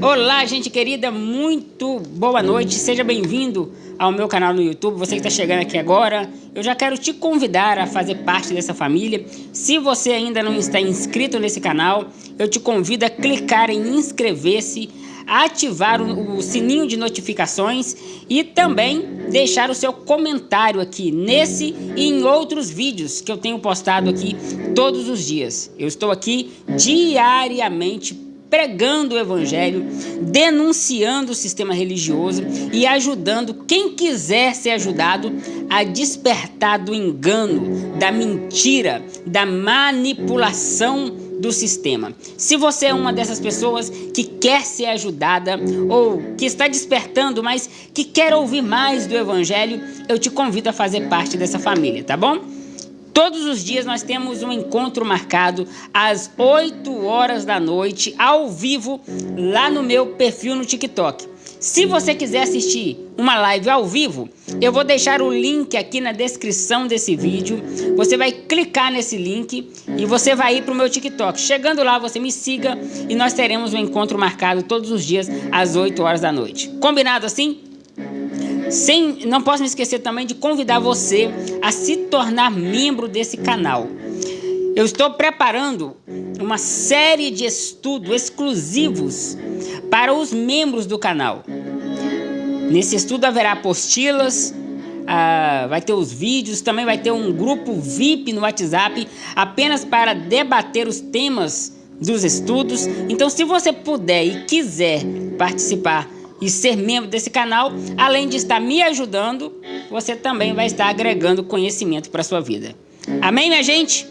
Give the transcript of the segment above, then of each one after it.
Olá, gente querida, muito boa noite, seja bem-vindo ao meu canal no YouTube. Você que está chegando aqui agora, eu já quero te convidar a fazer parte dessa família. Se você ainda não está inscrito nesse canal, eu te convido a clicar em inscrever-se, ativar o sininho de notificações e também deixar o seu comentário aqui nesse e em outros vídeos que eu tenho postado aqui todos os dias. Eu estou aqui diariamente pregando o evangelho, denunciando o sistema religioso e ajudando quem quiser ser ajudado a despertar do engano, da mentira, da manipulação do sistema. Se você é uma dessas pessoas que quer ser ajudada ou que está despertando, mas que quer ouvir mais do evangelho, eu te convido a fazer parte dessa família, tá bom? Todos os dias nós temos um encontro marcado às 8 horas da noite, ao vivo, lá no meu perfil no TikTok. Se você quiser assistir uma live ao vivo, eu vou deixar o link aqui na descrição desse vídeo. Você vai clicar nesse link e você vai ir para o meu TikTok. Chegando lá, você me siga e nós teremos um encontro marcado todos os dias às 8 horas da noite. Combinado assim? Não posso me esquecer também de convidar você a se tornar membro desse canal. Eu estou preparando uma série de estudos exclusivos para os membros do canal. Nesse estudo haverá apostilas, vai ter os vídeos, também vai ter um grupo VIP no WhatsApp apenas para debater os temas dos estudos. Então, se você puder e quiser participar e ser membro desse canal, além de estar me ajudando, você também vai estar agregando conhecimento para a sua vida. Amém, minha gente?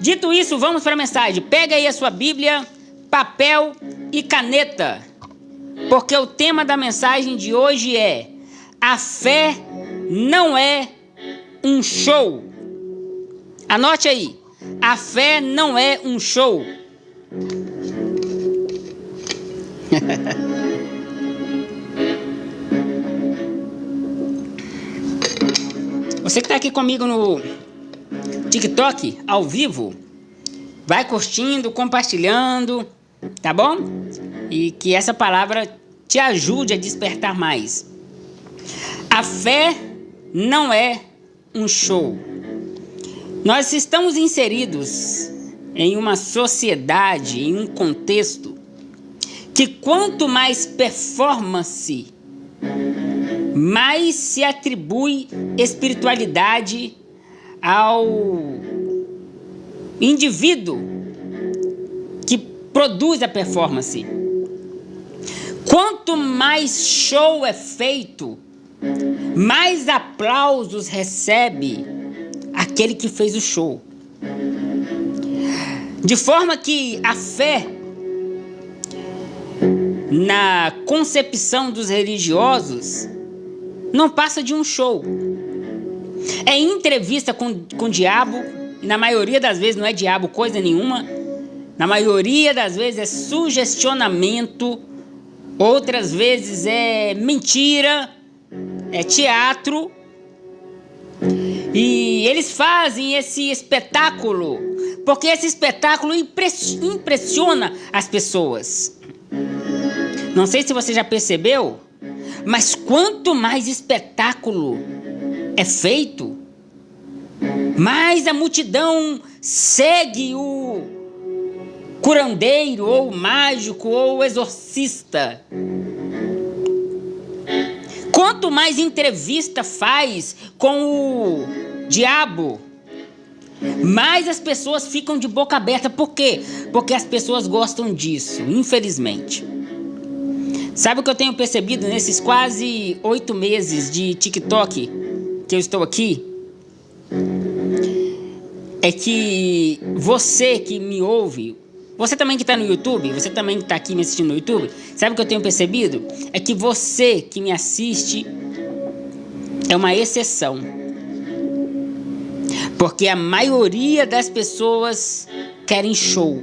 Dito isso, vamos para a mensagem. Pega aí a sua Bíblia, papel e caneta, porque o tema da mensagem de hoje é: a fé não é um show. Anote aí, a fé não é um show. Você que está aqui comigo no TikTok, ao vivo, vai curtindo, compartilhando, tá bom? E que essa palavra te ajude a despertar mais. A fé não é um show. Nós estamos inseridos em uma sociedade, em um contexto, que quanto mais performance, mais se atribui espiritualidade ao indivíduo que produz a performance. Quanto mais show é feito, mais aplausos recebe aquele que fez o show. De forma que a fé, na concepção dos religiosos, não passa de um show. É entrevista com o diabo, e na maioria das vezes não é diabo coisa nenhuma. Na maioria das vezes é sugestionamento, outras vezes é mentira, é teatro. E eles fazem esse espetáculo porque esse espetáculo impressiona as pessoas. Não sei se você já percebeu, mas quanto mais espetáculo é feito, mais a multidão segue o curandeiro, ou o mágico, ou o exorcista. Quanto mais entrevista faz com o diabo, mais as pessoas ficam de boca aberta. Por quê? Porque as pessoas gostam disso, infelizmente. Sabe o que eu tenho percebido nesses quase 8 meses de TikTok que eu estou aqui? É que você que me ouve, você também que está no YouTube, você também que está aqui me assistindo no YouTube, sabe o que eu tenho percebido? É que você que me assiste é uma exceção. Porque a maioria das pessoas querem show.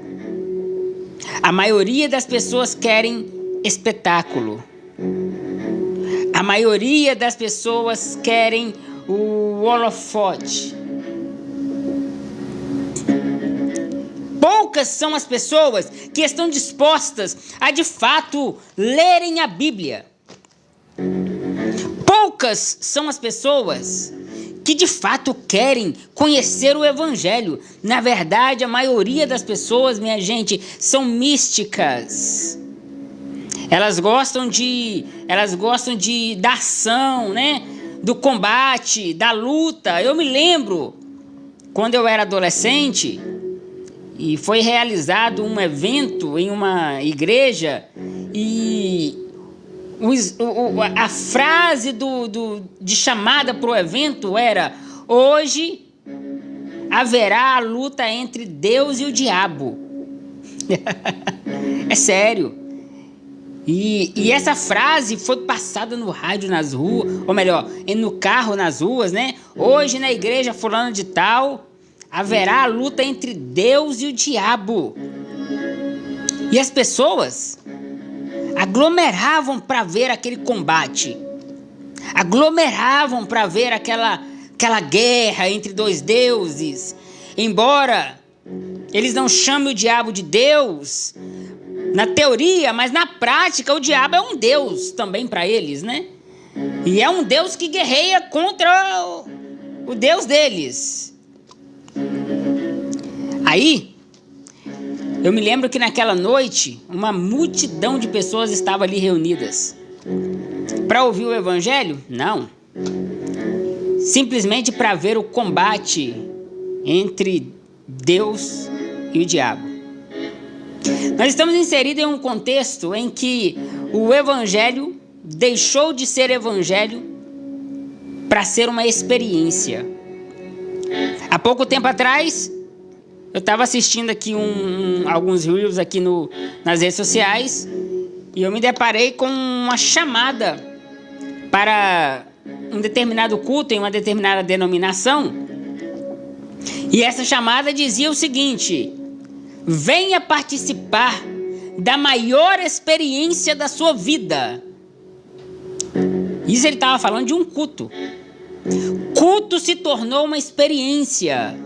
A maioria das pessoas querem espetáculo. A maioria das pessoas querem o holofote. Poucas são as pessoas que estão dispostas a de fato lerem a Bíblia. Poucas são as pessoas que de fato querem conhecer o Evangelho. Na verdade, a maioria das pessoas, minha gente, são místicas. Elas gostam da ação, né? Do combate, da luta. Eu me lembro, quando eu era adolescente, e foi realizado um evento em uma igreja, e a frase de chamada para o evento era: hoje haverá a luta entre Deus e o diabo. É sério. E essa frase foi passada no rádio nas ruas, ou melhor, no carro nas ruas, né? Hoje na igreja fulano de tal, haverá a luta entre Deus e o diabo. E as pessoas aglomeravam para ver aquele combate. Aglomeravam para ver aquela guerra entre dois deuses. Embora eles não chamem o diabo de Deus na teoria, mas na prática o diabo é um deus também para eles, né? E é um deus que guerreia contra o deus deles. Aí, eu me lembro que naquela noite, uma multidão de pessoas estava ali reunidas. Para ouvir o Evangelho? Não. Simplesmente para ver o combate entre Deus e o diabo. Nós estamos inseridos em um contexto em que o Evangelho deixou de ser Evangelho para ser uma experiência. Há pouco tempo atrás, eu estava assistindo aqui alguns reels aqui nas redes sociais, e eu me deparei com uma chamada para um determinado culto em uma determinada denominação. E essa chamada dizia o seguinte: venha participar da maior experiência da sua vida. Isso ele estava falando de um culto. Culto se tornou uma experiência.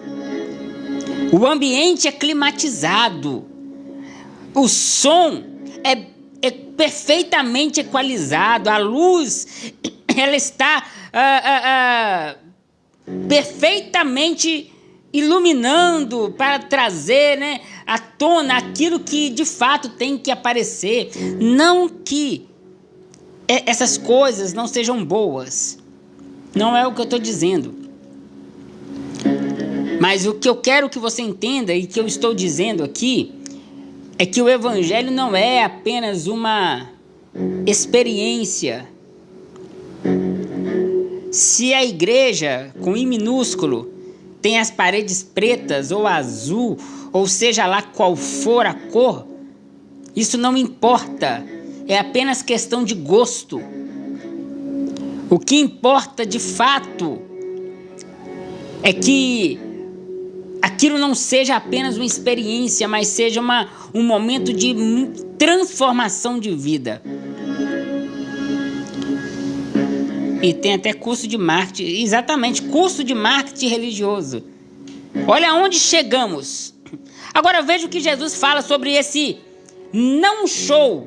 O ambiente é climatizado. O som é perfeitamente equalizado. A luz, ela está perfeitamente iluminando para trazer, né, à tona aquilo que de fato tem que aparecer. Não que essas coisas não sejam boas. Não é o que eu estou dizendo. Mas o que eu quero que você entenda e que eu estou dizendo aqui é que o Evangelho não é apenas uma experiência. Se a igreja, com I minúsculo, tem as paredes pretas ou azul, ou seja lá qual for a cor, isso não importa. É apenas questão de gosto. O que importa de fato é que aquilo não seja apenas uma experiência, mas seja um momento de transformação de vida. E tem até curso de marketing, exatamente, curso de marketing religioso. Olha onde chegamos. Agora veja o que Jesus fala sobre esse não show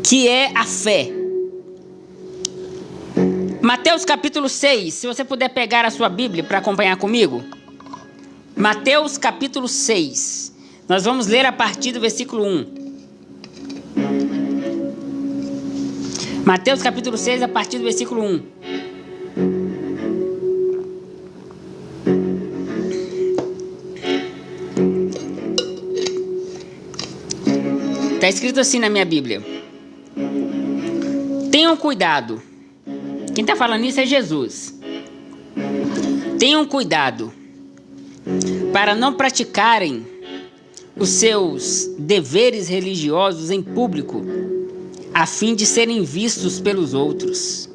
que é a fé. Mateus capítulo 6, se você puder pegar a sua Bíblia para acompanhar comigo. Mateus capítulo 6, nós vamos ler a partir do versículo 1. Mateus capítulo 6, a partir do versículo 1. Está escrito assim na minha Bíblia: tenham cuidado. Quem está falando isso é Jesus. Tenham cuidado para não praticarem os seus deveres religiosos em público, a fim de serem vistos pelos outros.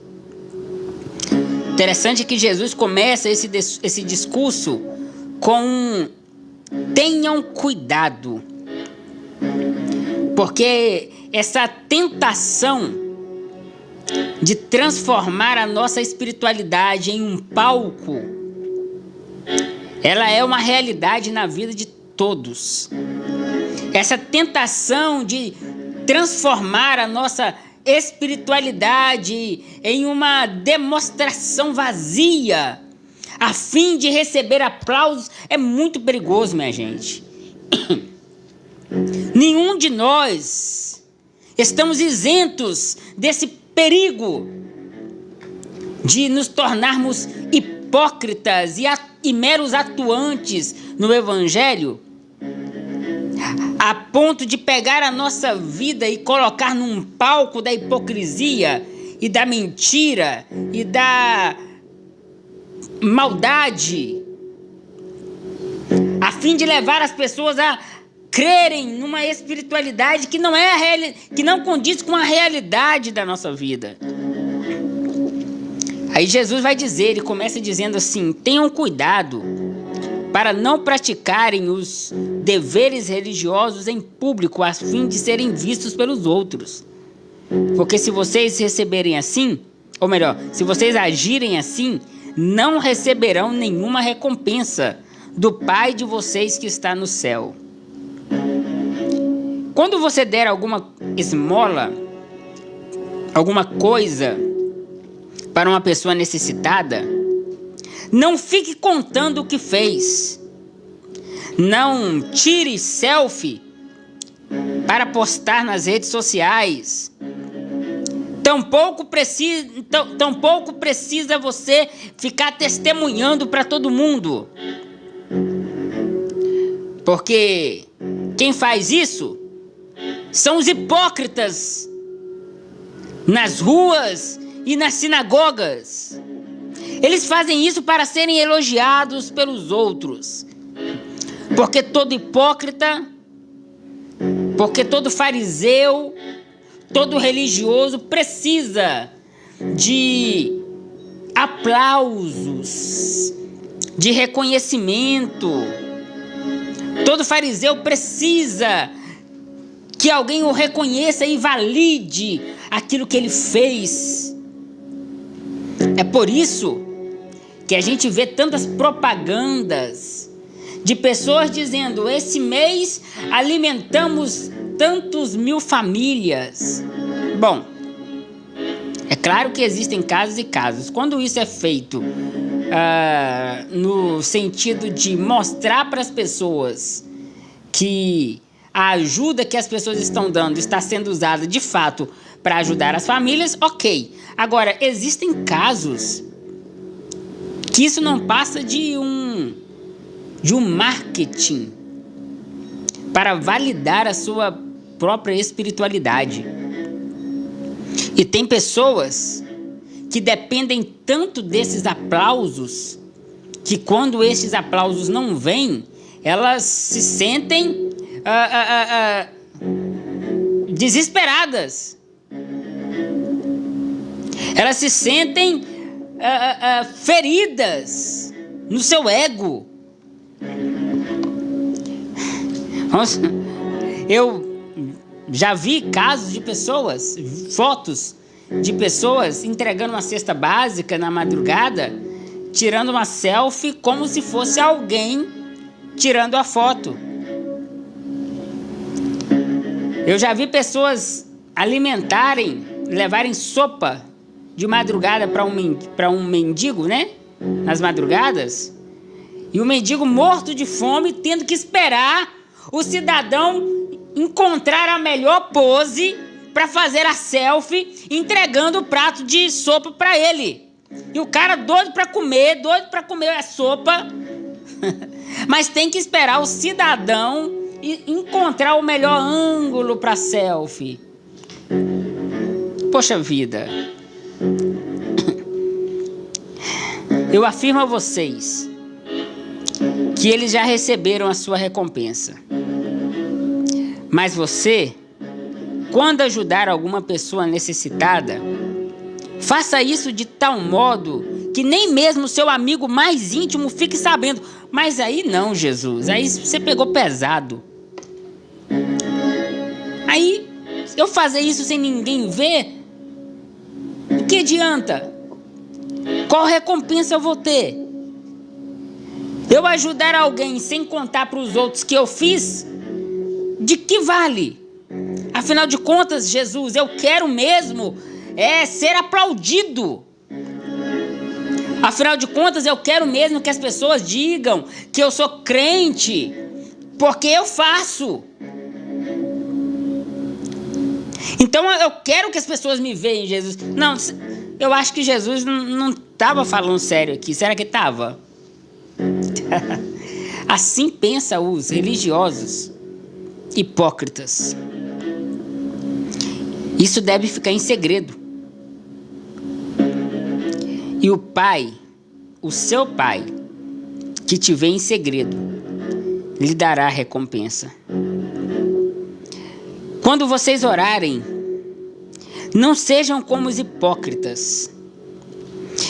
Interessante que Jesus começa esse discurso com tenham cuidado, porque essa tentação de transformar a nossa espiritualidade em um palco, ela é uma realidade na vida de todos. Essa tentação de transformar a nossa espiritualidade em uma demonstração vazia, a fim de receber aplausos, é muito perigoso, minha gente. Nenhum de nós estamos isentos desse perigo de nos tornarmos hipócritas e meros atuantes no Evangelho, a ponto de pegar a nossa vida e colocar num palco da hipocrisia e da mentira e da maldade, a fim de levar as pessoas a crerem numa espiritualidade que que não condiz com a realidade da nossa vida. Aí Jesus vai dizer, ele começa dizendo assim: tenham cuidado para não praticarem os deveres religiosos em público, a fim de serem vistos pelos outros. Porque se vocês receberem assim, ou melhor, se vocês agirem assim, não receberão nenhuma recompensa do Pai de vocês que está no céu. Quando você der alguma esmola, alguma coisa para uma pessoa necessitada, não fique contando o que fez. Não tire selfie para postar nas redes sociais. Tampouco precisa você ficar testemunhando para todo mundo. Porque quem faz isso são os hipócritas nas ruas e nas sinagogas. Eles fazem isso para serem elogiados pelos outros. Porque todo hipócrita, porque todo fariseu, todo religioso precisa de aplausos, de reconhecimento. Todo fariseu precisa que alguém o reconheça e valide aquilo que ele fez. É por isso que a gente vê tantas propagandas de pessoas dizendo: esse mês alimentamos tantos mil famílias. Bom, é claro que existem casos e casos. Quando isso é feito no sentido de mostrar para as pessoas que a ajuda que as pessoas estão dando está sendo usada de fato para ajudar as famílias, ok. Agora, existem casos que isso não passa de um marketing para validar a sua própria espiritualidade. E tem pessoas que dependem tanto desses aplausos que quando esses aplausos não vêm, elas se sentem desesperadas. Elas se sentem feridas no seu ego. Eu já vi casos de pessoas, fotos de pessoas entregando uma cesta básica na madrugada, tirando uma selfie como se fosse alguém tirando a foto. Eu já vi pessoas levarem sopa de madrugada para um mendigo, né? Nas madrugadas. E o mendigo morto de fome, tendo que esperar o cidadão encontrar a melhor pose para fazer a selfie, entregando o prato de sopa para ele. E o cara doido para comer a sopa, mas tem que esperar o cidadão encontrar o melhor ângulo para selfie. Poxa vida. Eu afirmo a vocês que eles já receberam a sua recompensa. Mas você, quando ajudar alguma pessoa necessitada, faça isso de tal modo que nem mesmo o seu amigo mais íntimo fique sabendo. Mas aí não, Jesus, aí você pegou pesado. Aí, eu fazer isso sem ninguém ver, o que adianta? Qual recompensa eu vou ter? Eu ajudar alguém sem contar para os outros que eu fiz, de que vale? Afinal de contas, Jesus, eu quero mesmo ser aplaudido. Afinal de contas, eu quero mesmo que as pessoas digam que eu sou crente, porque eu faço. Então eu quero que as pessoas me vejam, Jesus. Não, eu acho que Jesus não estava falando sério aqui. Será que estava? Assim pensam os religiosos hipócritas. Isso deve ficar em segredo. E o Pai, o seu Pai, que te vê em segredo, lhe dará a recompensa. Quando vocês orarem, não sejam como os hipócritas.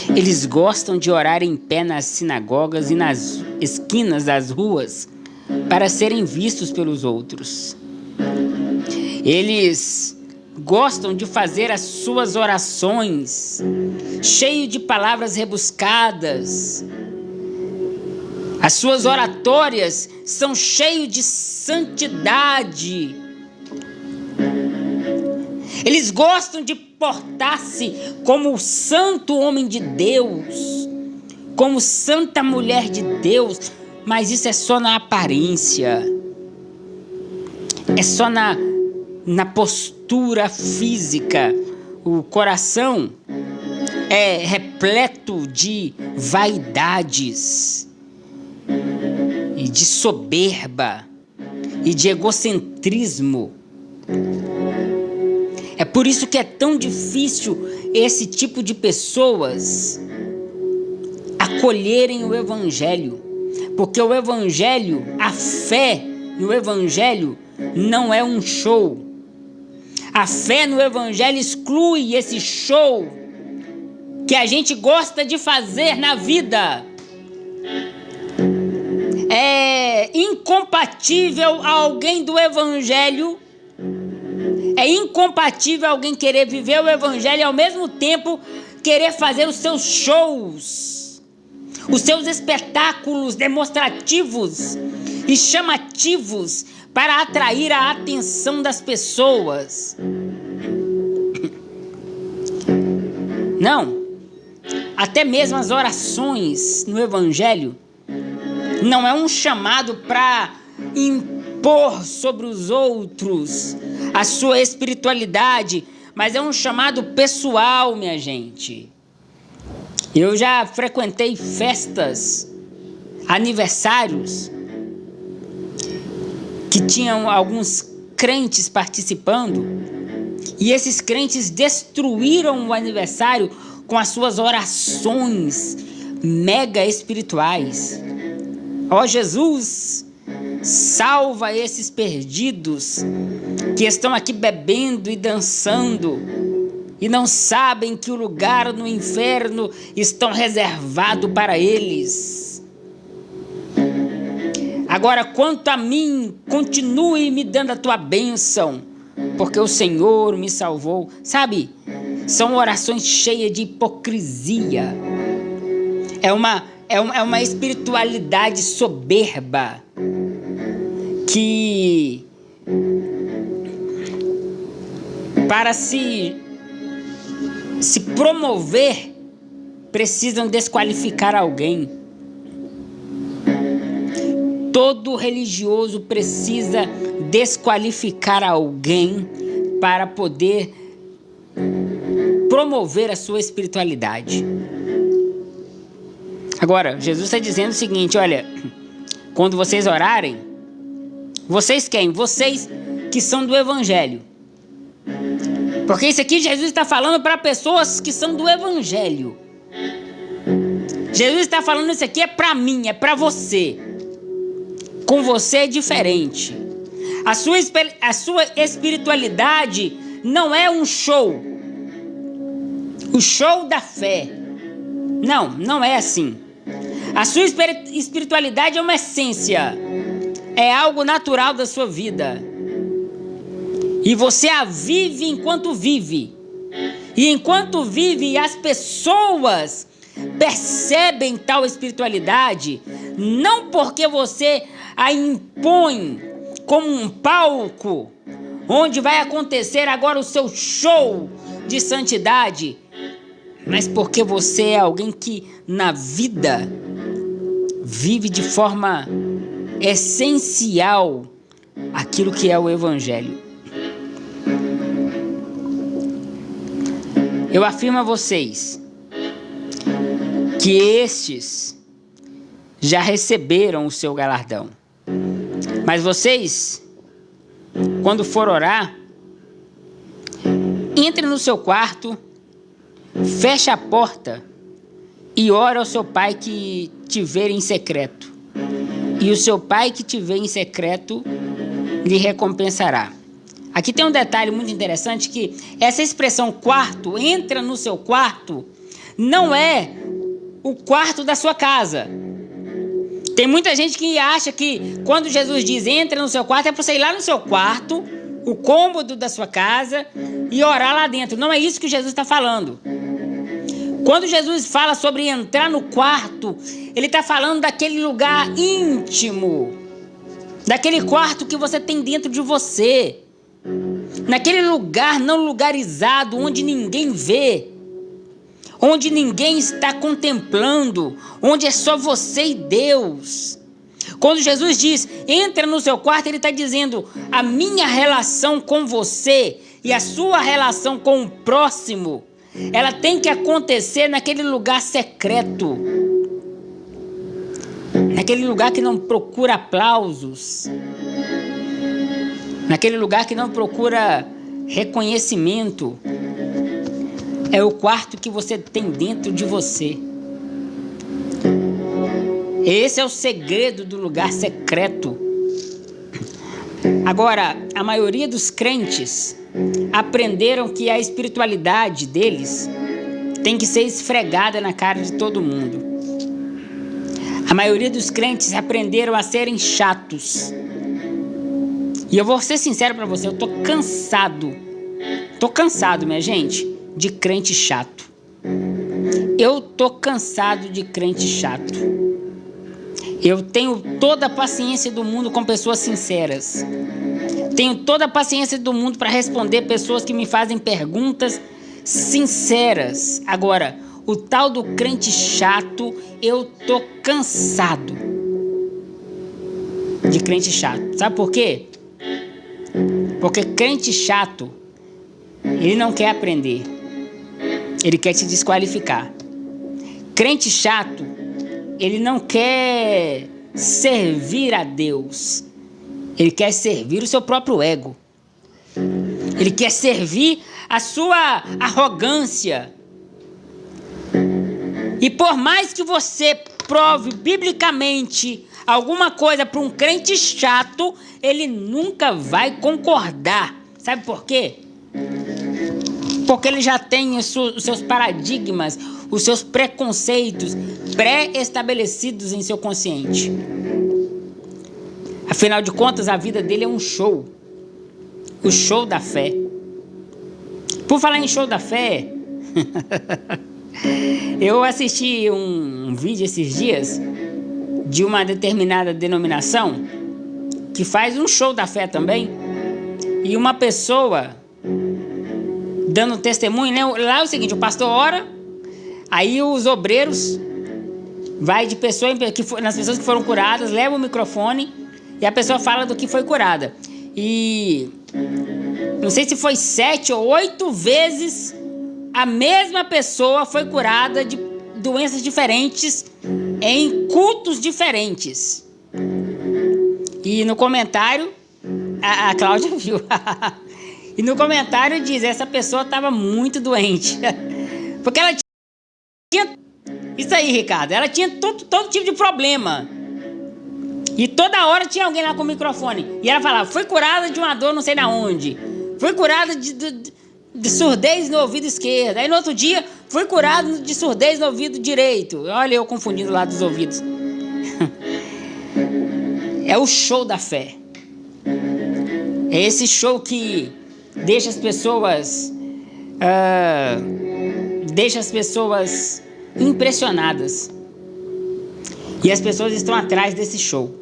Eles gostam de orar em pé nas sinagogas e nas esquinas das ruas para serem vistos pelos outros. Eles gostam de fazer as suas orações cheio de palavras rebuscadas. As suas oratórias são cheias de santidade. Eles gostam de portar-se como o santo homem de Deus, como santa mulher de Deus, mas isso é só na aparência. É só na postura física. O coração é repleto de vaidades e de soberba e de egocentrismo. É por isso que é tão difícil esse tipo de pessoas acolherem o Evangelho. Porque o Evangelho, a fé no Evangelho não é um show. A fé no Evangelho exclui esse show que a gente gosta de fazer na vida. É incompatível alguém do Evangelho. É incompatível alguém querer viver o Evangelho e ao mesmo tempo querer fazer os seus shows, os seus espetáculos demonstrativos e chamativos para atrair a atenção das pessoas. Não, até mesmo as orações no Evangelho não é um chamado para impor sobre os outros a sua espiritualidade, mas é um chamado pessoal, minha gente. Eu já frequentei festas, aniversários, que tinham alguns crentes participando, e esses crentes destruíram o aniversário com as suas orações mega espirituais. Ó Jesus, salva esses perdidos que estão aqui bebendo e dançando e não sabem que o lugar no inferno está reservado para eles. Agora, quanto a mim, continue me dando a tua bênção, porque o Senhor me salvou. Sabe, são orações cheias de hipocrisia. É uma espiritualidade soberba que, para se promover, precisam desqualificar alguém. Todo religioso precisa desqualificar alguém para poder promover a sua espiritualidade. Agora, Jesus está dizendo o seguinte: olha, quando vocês orarem, vocês quem? Vocês que são do Evangelho. Porque isso aqui Jesus está falando para pessoas que são do Evangelho. Jesus está falando isso aqui é para mim, é para você. Com você é diferente. A sua espiritualidade não é um show. O show da fé. Não é assim. A sua espiritualidade é uma essência. É algo natural da sua vida. E você a vive enquanto vive. E enquanto vive, as pessoas percebem tal espiritualidade, não porque você a impõe como um palco onde vai acontecer agora o seu show de santidade, mas porque você é alguém que na vida vive de forma essencial aquilo que é o Evangelho. Eu afirmo a vocês que estes já receberam o seu galardão. Mas vocês, quando for orar, entre no seu quarto, feche a porta e ore ao seu pai que te vê em secreto. E o seu pai que te vê em secreto lhe recompensará. Aqui tem um detalhe muito interessante, que essa expressão quarto, entra no seu quarto, não é o quarto da sua casa. Tem muita gente que acha que quando Jesus diz entra no seu quarto, é para você ir lá no seu quarto, o cômodo da sua casa, e orar lá dentro. Não é isso que Jesus está falando. Quando Jesus fala sobre entrar no quarto, ele está falando daquele lugar íntimo, daquele quarto que você tem dentro de você, naquele lugar não lugarizado, onde ninguém vê, onde ninguém está contemplando, onde é só você e Deus. Quando Jesus diz, entra no seu quarto, ele está dizendo, a minha relação com você e a sua relação com o próximo, ela tem que acontecer naquele lugar secreto, naquele lugar que não procura aplausos, naquele lugar que não procura reconhecimento. É o quarto que você tem dentro de você. Esse é o segredo do lugar secreto. Agora, a maioria dos crentes aprenderam que a espiritualidade deles tem que ser esfregada na cara de todo mundo. A maioria dos crentes aprenderam a serem chatos. E eu vou ser sincero para você, eu tô cansado. Tô cansado, minha gente, de crente chato. Eu tô cansado de crente chato. Eu tenho toda a paciência do mundo com pessoas sinceras. Tenho toda a paciência do mundo para responder pessoas que me fazem perguntas sinceras. Agora, o tal do crente chato, eu tô cansado de crente chato. Sabe por quê? Porque crente chato, ele não quer aprender. Ele quer te desqualificar. Crente chato, ele não quer servir a Deus. Ele quer servir o seu próprio ego. Ele quer servir a sua arrogância. E por mais que você prove biblicamente alguma coisa para um crente chato, ele nunca vai concordar. Sabe por quê? Porque ele já tem os seus paradigmas, os seus preconceitos pré-estabelecidos em seu consciente. Afinal de contas, a vida dele é um show. O show da fé. Por falar em show da fé, eu assisti um vídeo esses dias de uma determinada denominação que faz um show da fé também. E uma pessoa dando testemunho, né? Lá é o seguinte, o pastor ora, aí os obreiros vai de pessoa nas pessoas que foram curadas, leva o microfone e a pessoa fala do que foi curada. E não sei se foi 7 ou 8 vezes a mesma pessoa foi curada de doenças diferentes em cultos diferentes. E no comentário, a Cláudia viu. E no comentário diz, essa pessoa estava muito doente. Porque ela tinha... Isso aí, Ricardo. Ela tinha todo tipo de problema. E toda hora tinha alguém lá com o microfone. E ela falava, foi curada de uma dor não sei na onde. Foi curada de surdez no ouvido esquerdo. Aí no outro dia, foi curado de surdez no ouvido direito. Olha eu confundindo lá dos ouvidos. É o show da fé. É esse show que deixa as pessoas impressionadas. E as pessoas estão atrás desse show.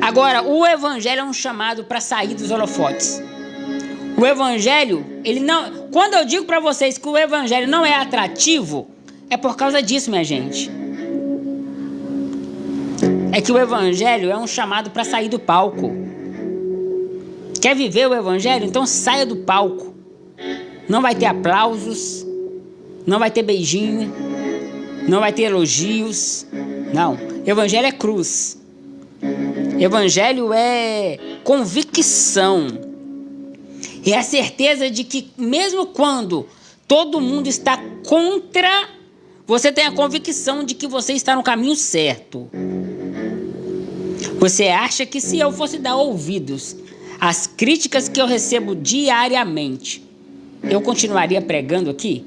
Agora, o evangelho é um chamado para sair dos holofotes. O evangelho, ele não... Quando eu digo para vocês que o evangelho não é atrativo, é por causa disso, minha gente. É que o evangelho é um chamado para sair do palco. Quer viver o evangelho? Então saia do palco. Não vai ter aplausos, não vai ter beijinho, não vai ter elogios. Não, evangelho é cruz. Evangelho é convicção. É a certeza de que mesmo quando todo mundo está contra, você tem a convicção de que você está no caminho certo. Você acha que se eu fosse dar ouvidos às críticas que eu recebo diariamente, eu continuaria pregando aqui?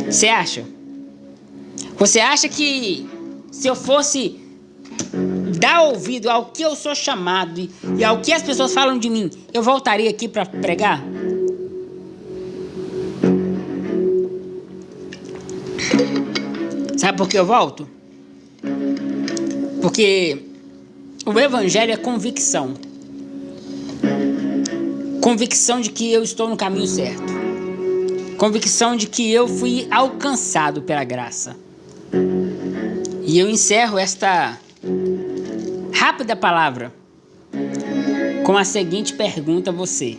Você acha? Você acha que se eu fosse dar ouvido ao que eu sou chamado e ao que as pessoas falam de mim, eu voltaria aqui para pregar? Sabe por que eu volto? Porque o evangelho é convicção. Convicção de que eu estou no caminho certo. Convicção de que eu fui alcançado pela graça. E eu encerro esta rápida palavra com a seguinte pergunta a você.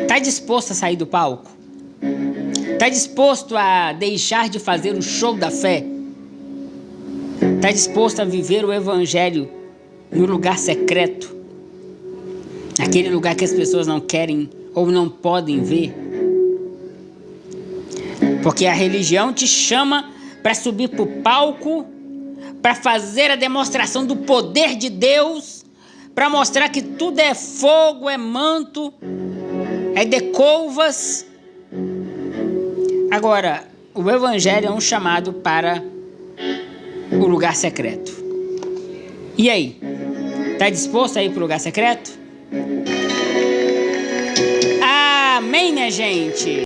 Está disposto a sair do palco? Está disposto a deixar de fazer o show da fé? Está disposto a viver o evangelho no lugar secreto? Aquele lugar que as pessoas não querem ou não podem ver? Porque a religião te chama para subir para o palco, para fazer a demonstração do poder de Deus, para mostrar que tudo é fogo, é manto, é decouvas. Agora, o evangelho é um chamado para o lugar secreto. E aí? Está disposto a ir para o lugar secreto? Amém, minha gente?